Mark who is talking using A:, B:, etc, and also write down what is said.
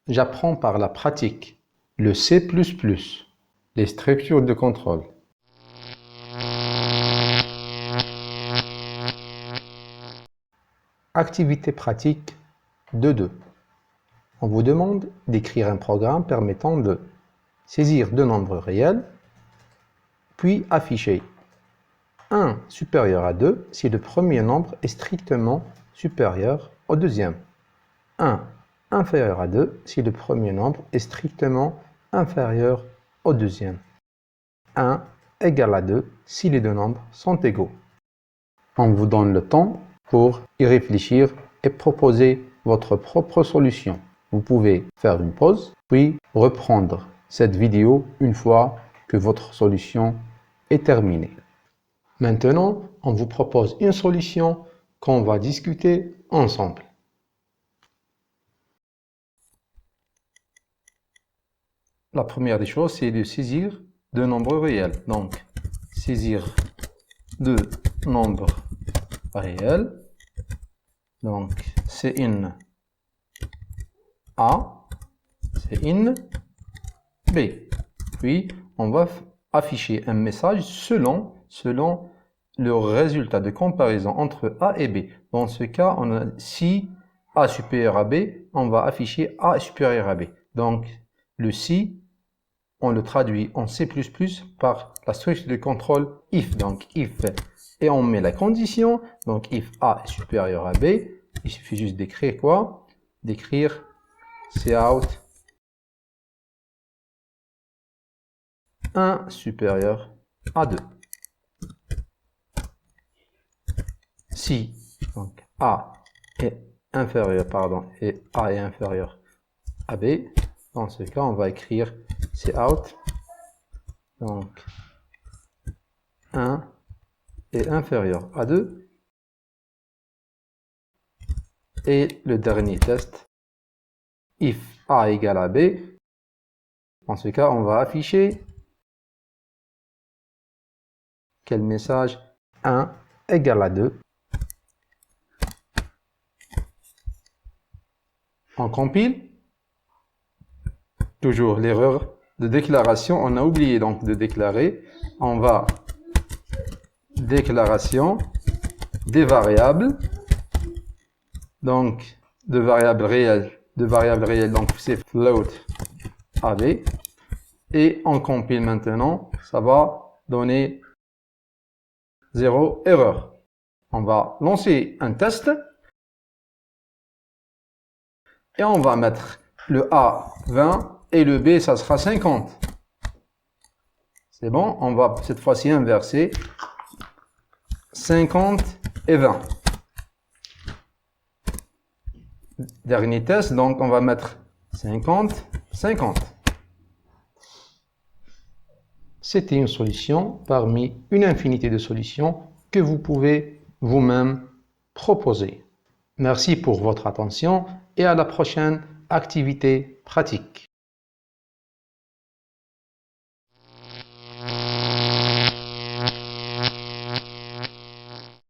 A: j'apprends par la pratique le C++, les structures de contrôle. Activité pratique 2.2. On vous demande d'écrire un programme permettant de saisir deux nombres réels, puis afficher 1 supérieur à 2 si le premier nombre est strictement supérieur au deuxième. 1 inférieur à 2 si le premier nombre est strictement inférieur au deuxième. 1 égal à 2 si les deux nombres sont égaux. On vous donne le temps pour y réfléchir et proposer votre propre solution. Vous pouvez faire une pause, puis reprendre cette vidéo une fois que votre solution est terminée. Maintenant, on vous propose une solution qu'on va discuter ensemble. La première des choses, c'est de saisir deux nombres réels. Donc, saisir deux nombres réels. Donc, c'est une A, c'est une B. Puis, on va afficher un message selon le résultat de comparaison entre A et B. Dans ce cas, si A supérieur à B, on va afficher A supérieur à B. Donc, le si, on le traduit en C++ par la structure de contrôle if. Donc, if, et on met la condition. Donc, if A est supérieur à B, il suffit juste d'écrire quoi? D'écrire cout 1 supérieur à 2. Si donc A est inférieur, et A est inférieur à B, dans ce cas, on va écrire cout donc 1 est inférieur à 2. Et le dernier test, if A égale à B, dans ce cas, on va afficher quel message? 1 égale à 2. On compile. Toujours l'erreur de déclaration. On a oublié donc de déclarer. On va déclaration des variables. Donc, de variables réelles. Donc, c'est float AB. Et on compile maintenant. Ça va donner 0 erreur. On va lancer un test. Et on va mettre le A 20 et le B, ça sera 50. C'est bon, on va cette fois-ci inverser 50 et 20. Dernier test, donc on va mettre 50, 50. C'était une solution parmi une infinité de solutions que vous pouvez vous-même proposer. Merci pour votre attention et à la prochaine activité pratique.